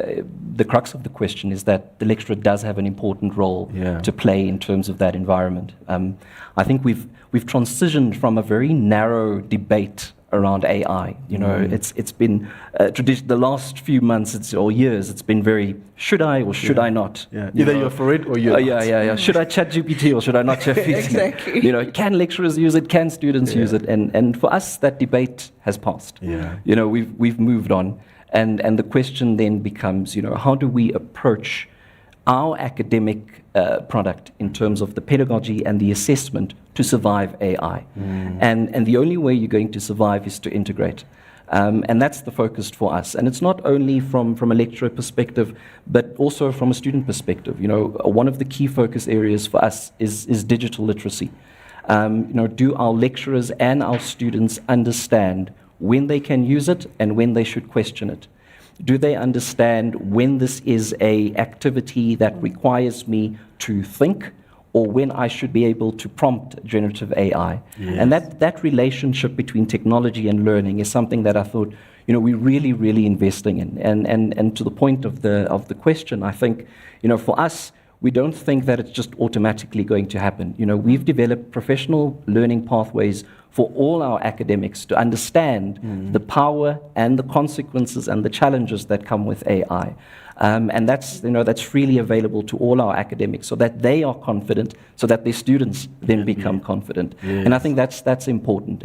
the crux of the question is that the lecturer does have an important role to play in terms of that environment. I think we've transitioned from a very narrow debate around AI. You know, it's been the last few months or years, it's been very, should I or should I not? Yeah. You Either know? you're for it or you're not. Yeah. Should I chat GPT or should I not chat GPT? Exactly. You know, can lecturers use it? Can students use it? And for us, that debate has passed. Yeah. You know, we've moved on. And the question then becomes, you know, how do we approach our academic product in terms of the pedagogy and the assessment to survive AI? And the only way you're going to survive is to integrate. And that's the focus for us. And it's not only from a lecturer perspective, but also from a student perspective. You know, one of the key focus areas for us is digital literacy. You know, do our lecturers and our students understand when they can use it and when they should question it? Do they understand when this is an activity that requires me to think, or when I should be able to prompt generative AI? Yes. And that relationship between technology and learning is something that I thought, you know, we're really investing in. And to the point of the question, I think, you know, for us, we don't think that it's just automatically going to happen. You know, we've developed professional learning pathways for all our academics to understand the power and the consequences and the challenges that come with AI. And that's, you know, that's freely available to all our academics so that they are confident, so that their students then become confident. Yes. And I think that's important.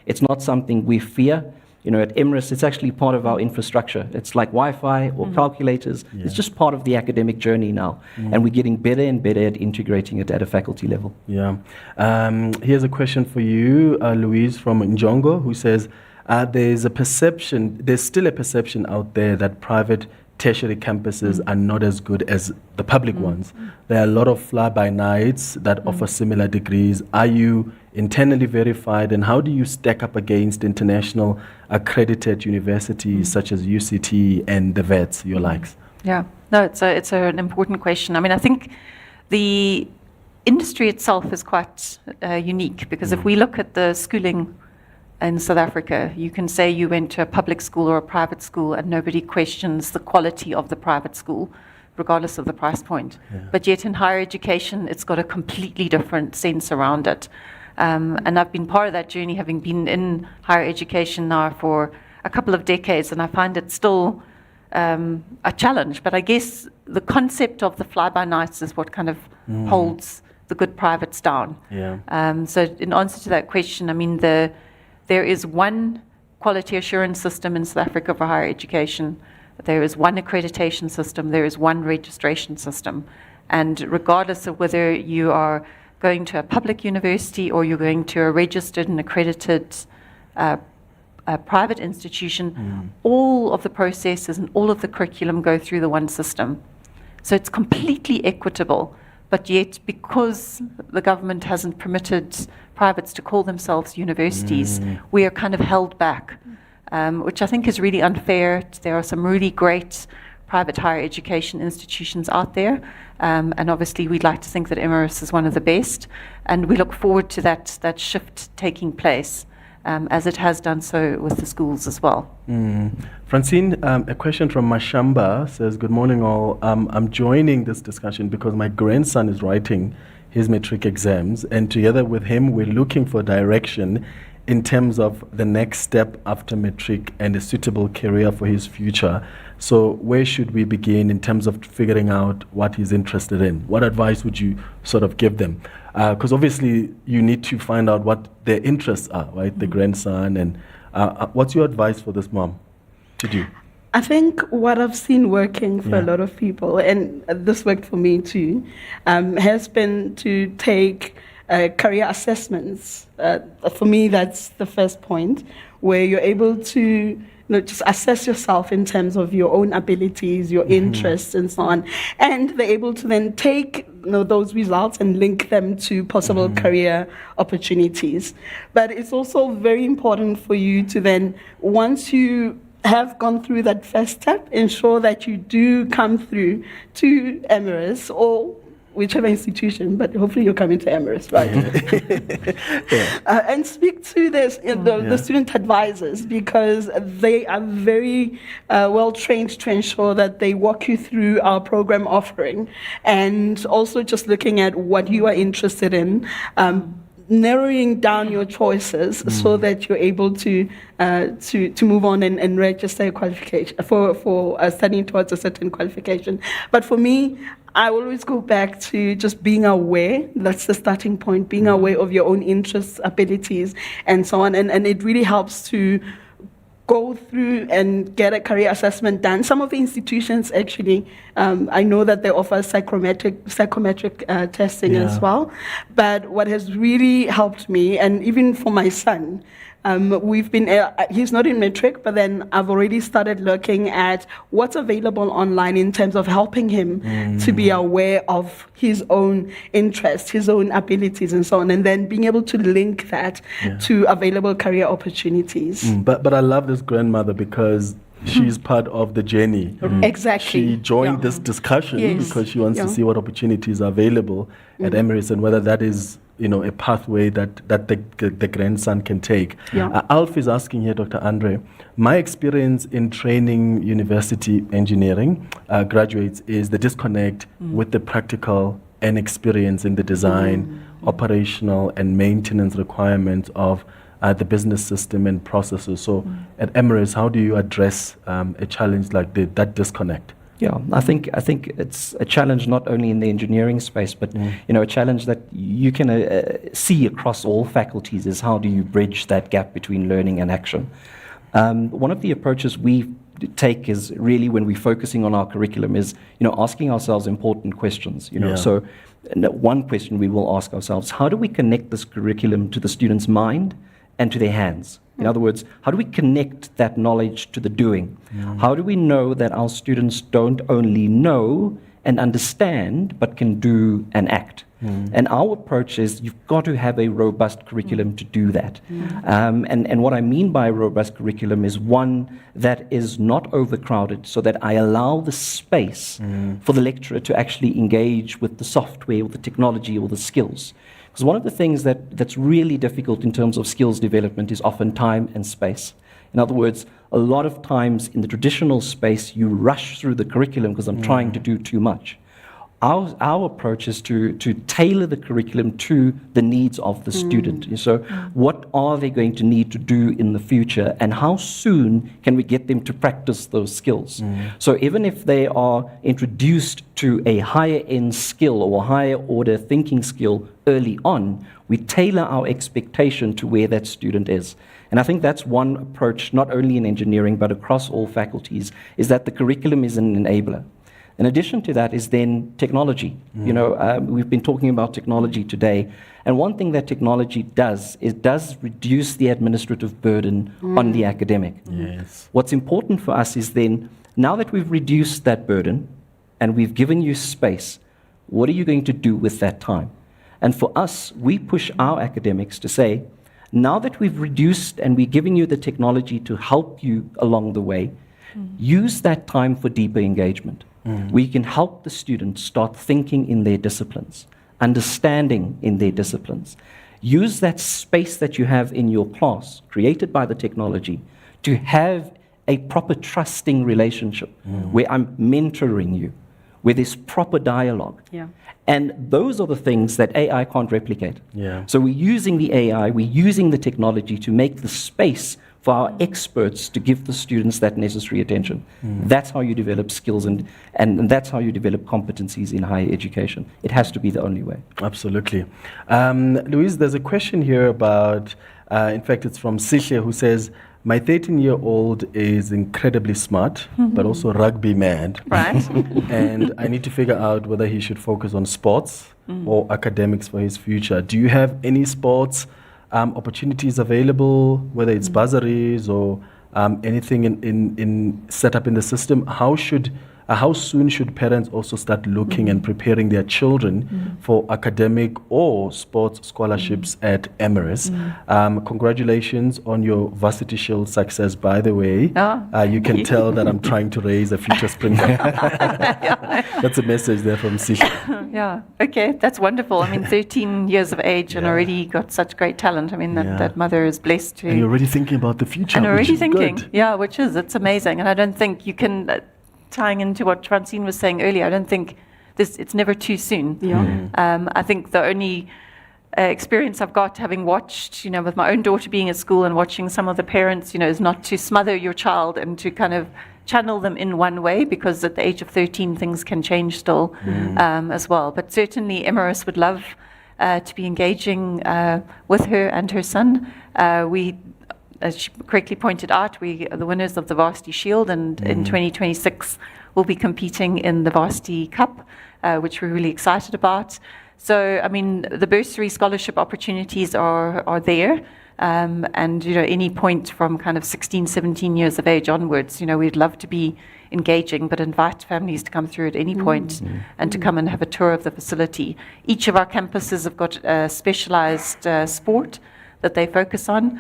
It's not something we fear. You know, at Emeris, it's actually part of our infrastructure. It's like Wi-Fi or calculators. Yeah. It's just part of the academic journey now. And we're getting better and better at integrating it at a faculty level. Yeah. Here's a question for you, Louise from Njongo, who says, there's still a perception out there that private tertiary campuses are not as good as the public ones. There are a lot of fly-by-nights that offer similar degrees. Are you internally verified, and how do you stack up against international accredited universities such as UCT and the VETs, your likes? Yeah, no, it's an important question. I mean, I think the industry itself is quite unique, because if we look at the schooling in South Africa, you can say you went to a public school or a private school and nobody questions the quality of the private school, regardless of the price point. Yeah. But yet in higher education, it's got a completely different sense around it. And I've been part of that journey, having been in higher education now for a couple of decades, and I find it still a challenge. But I guess the concept of the fly-by-nights is what kind of holds the good privates down. Yeah. So in answer to that question, I mean, there is one quality assurance system in South Africa for higher education. There is one accreditation system. There is one registration system. And regardless of whether you are going to a public university or you're going to a registered and accredited private institution, all of the processes and all of the curriculum go through the one system. So it's completely equitable. But yet, because the government hasn't permitted privates to call themselves universities, we are kind of held back, which I think is really unfair. There are some really great private higher education institutions out there, and obviously we'd like to think that Emeris is one of the best, and we look forward to that shift taking place, as it has done so with the schools as well. Francine, a question from Mashamba says, good morning all. I'm joining this discussion because my grandson is writing his matric exams, and together with him, we're looking for direction in terms of the next step after matric and a suitable career for his future. So where should we begin in terms of figuring out what he's interested in? What advice would you sort of give them? Because obviously you need to find out what their interests are, right? The grandson, and what's your advice for this mom to do? I think what I've seen working for a lot of people, and this worked for me too, has been to take career assessments. For me, that's the first point, where you're able to just assess yourself in terms of your own abilities, your interests, and so on. And they're able to then take those results and link them to possible career opportunities. But it's also very important for you to then, once you have gone through that first step, ensure that you do come through to Emeris or whichever institution, but hopefully you're coming to Emeris, right? And speak to the student advisors, because they are very well trained to ensure that they walk you through our program offering, and also just looking at what you are interested in, narrowing down your choices so that you're able to move on and register a qualification for studying towards a certain qualification. But for me, I always go back to just being aware. That's the starting point, being aware of your own interests, abilities, and so on. And it really helps to go through and get a career assessment done. Some of the institutions actually, I know that they offer psychometric testing as well. But what has really helped me, and even for my son, we've been, he's not in matric, but then I've already started looking at what's available online in terms of helping him to be aware of his own interests, his own abilities, and so on, and then being able to link that to available career opportunities. But I love this grandmother because she's part of the journey. Exactly. She joined this discussion because she wants to see what opportunities are available at Emeris, and whether that is a pathway that the grandson can take. Alf is asking here, Dr. Andre, my experience in training university engineering graduates is the disconnect with the practical and experience in the design, operational and maintenance requirements of the business system and processes. So at Emeris, how do you address a challenge like that disconnect? Yeah, I think it's a challenge not only in the engineering space, but a challenge that you can see across all faculties is how do you bridge that gap between learning and action. One of the approaches we take is really when we're focusing on our curriculum is, asking ourselves important questions. Yeah. So one question we will ask ourselves: how do we connect this curriculum to the student's mind and to their hands? In other words, how do we connect that knowledge to the doing? How do we know that our students don't only know and understand, but can do and act? And our approach is you've got to have a robust curriculum to do that. And what I mean by a robust curriculum is one that is not overcrowded, so that I allow the space for the lecturer to actually engage with the software or the technology or the skills. Because one of the things that's really difficult in terms of skills development is often time and space. In other words, a lot of times in the traditional space, you rush through the curriculum because I'm trying to do too much. Our approach is to tailor the curriculum to the needs of the student. So what are they going to need to do in the future, and how soon can we get them to practice those skills? So even if they are introduced to a higher end skill or a higher order thinking skill early on, we tailor our expectation to where that student is. And I think that's one approach, not only in engineering, but across all faculties, is that the curriculum is an enabler. In addition to that is then technology. We've been talking about technology today, and one thing that technology does is reduce the administrative burden on the academic. Yes. What's important for us is then, now that we've reduced that burden and we've given you space, what are you going to do with that time? And for us, we push our academics to say, now that we've reduced and we're giving you the technology to help you along the way, use that time for deeper engagement. We can help the students start thinking in their disciplines, understanding in their disciplines. Use that space that you have in your class, created by the technology, to have a proper trusting relationship where I'm mentoring you, where there's proper dialogue. Yeah. And those are the things that AI can't replicate. Yeah. So we're using the AI, we're using the technology to make the space for our experts to give the students that necessary attention. That's how you develop skills, and that's how you develop competencies in higher education. It has to be the only way. Absolutely. Louise, there's a question here about, in fact, it's from Sihle, who says, my 13-year-old is incredibly smart, but also rugby mad. Right. And I need to figure out whether he should focus on sports or academics for his future. Do you have any sports opportunities available, whether it's bursaries or anything in set up in the system? How soon should parents also start looking and preparing their children for academic or sports scholarships at Emeris? Congratulations on your Varsity Shield success, by the way. You can tell that I'm trying to raise a future sprinter. That's a message there from Sisha. Yeah, okay, that's wonderful. I mean, 13 years of age and already got such great talent. I mean, that mother is blessed to... And you're already thinking about the future, And already which is thinking, good. yeah, it's amazing. And I don't think you can... tying into what Francine was saying earlier, I don't think it's never too soon. I think the only experience I've got, having watched, with my own daughter being at school and watching some of the parents, is not to smother your child and to kind of channel them in one way, because at the age of 13 things can change still as well. But certainly Emeris would love to be engaging with her and her son. As she correctly pointed out, we are the winners of the Varsity Shield, and in 2026 we'll be competing in the Varsity Cup, which we're really excited about. So, I mean, the bursary scholarship opportunities are there, and any point from kind of 16, 17 years of age onwards, we'd love to be engaging, but invite families to come through at any point and to come and have a tour of the facility. Each of our campuses have got a specialized sport that they focus on,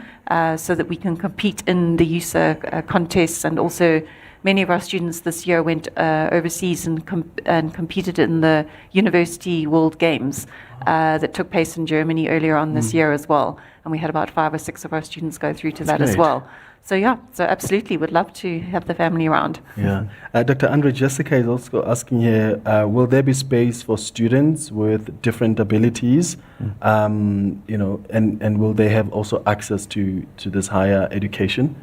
so that we can compete in the USA contests. And also many of our students this year went overseas and competed in the University World Games that took place in Germany earlier on this year as well. And we had about 5 or 6 of our students go through to that as well. So so absolutely, would love to have the family around. Yeah. Dr. Andre, Jessica is also asking here, will there be space for students with different abilities, and will they have also access to this higher education?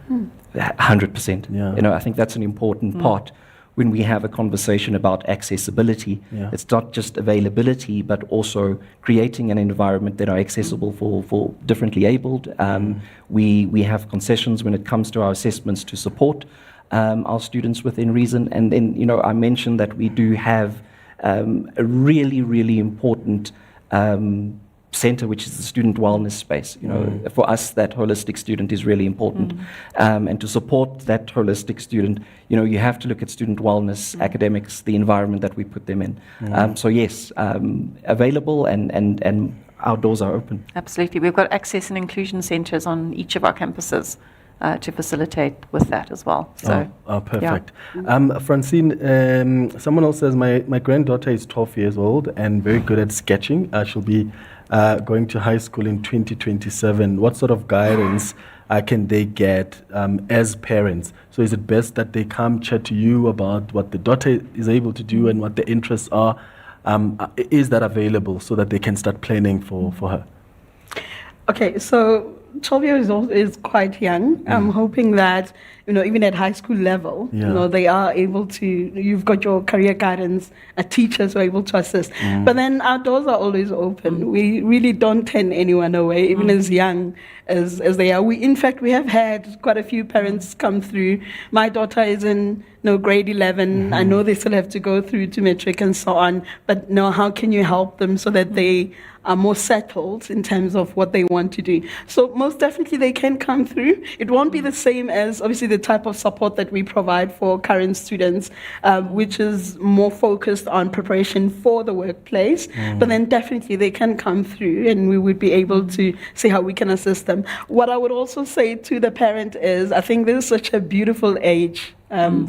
100%. Yeah. I think that's an important part. when we have a conversation about accessibility. Yeah. It's not just availability, but also creating an environment that are accessible for differently abled. We have concessions when it comes to our assessments to support our students within reason. And then, you know, I mentioned that we do have a really, really important center, which is the student wellness space. You know, for us, that holistic student is really important. And to support that holistic student, you know, you have to look at student wellness, academics, the environment that we put them in. So yes, available and our doors are open. Absolutely. We've got access and inclusion centres on each of our campuses to facilitate with that as well. So, perfect. Francine, someone else says, my granddaughter is 12 years old and very good at sketching. She'll be going to high school in 2027. What sort of guidance can they get as parents? So is it best that they come chat to you about what the daughter is able to do and what the interests are? Is that available so that they can start planning for her? Okay, so 12 years old is quite young. I'm hoping that, you know, even at high school level, you know, they are able to, you've got your career guidance, teachers who are able to assist. But then our doors are always open. We really don't turn anyone away, even as young as they are. In fact, we have had quite a few parents come through. My daughter is in grade 11. I know they still have to go through to matric and so on, but how can you help them so that they are more settled in terms of what they want to do? So most definitely they can come through. It won't be the same as obviously the type of support that we provide for current students, which is more focused on preparation for the workplace. But then definitely they can come through and we would be able to see how we can assist them. What I would also say to the parent is, I think this is such a beautiful age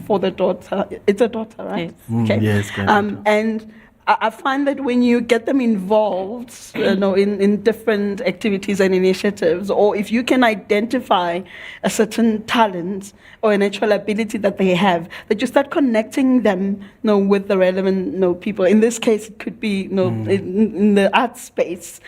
for the daughter. It's a daughter, right? Yes. Okay. Yes, granddaughter. And I find that when you get them involved, in different activities and initiatives, or if you can identify a certain talent or a natural ability that they have, that you start connecting them, with the relevant, people. In this case, it could be, in the art space,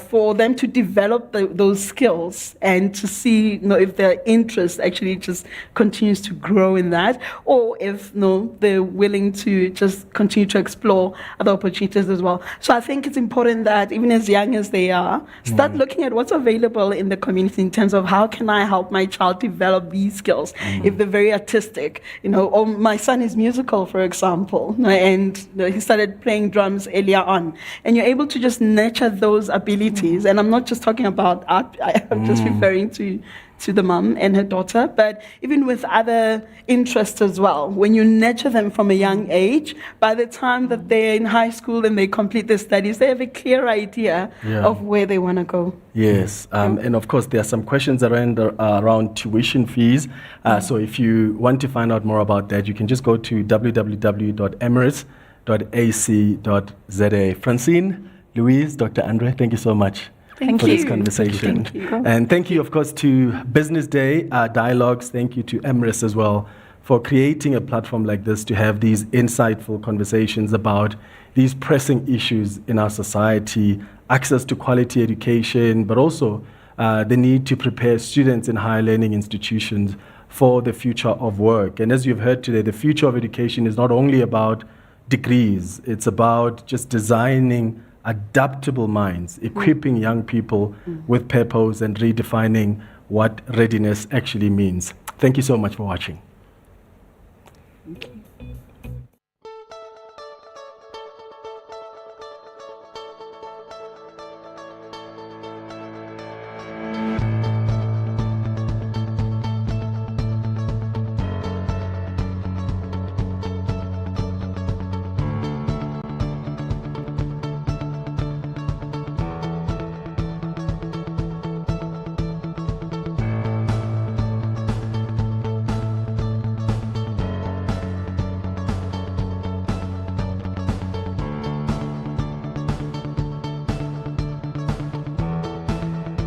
for them to develop those skills and to see, if their interest actually just continues to grow in that, or if, they're willing to just continue to explore other opportunities as well. So I think it's important that even as young as they are, start looking at what's available in the community in terms of how can I help my child develop these skills. If they're very artistic, or my son is musical, for example, and he started playing drums earlier on, and you're able to just nurture those abilities. And I'm not just talking about art, I'm just referring to the mom and her daughter, but even with other interests as well. When you nurture them from a young age, by the time that they're in high school and they complete their studies, they have a clear idea of where they want to go. Yes, and of course there are some questions around tuition fees. So if you want to find out more about that, you can just go to www.emeris.ac.za. Francine, Louise, Dr. Andre, thank you so much. Thank for you. this conversation. Thank you. And thank you, of course, to Business Day Dialogues. Thank you to Emeris as well for creating a platform like this to have these insightful conversations about these pressing issues in our society, access to quality education, but also the need to prepare students in higher learning institutions for the future of work. And as you've heard today, the future of education is not only about degrees, it's about just designing adaptable minds, equipping young people with purpose and redefining what readiness actually means. Thank you so much for watching.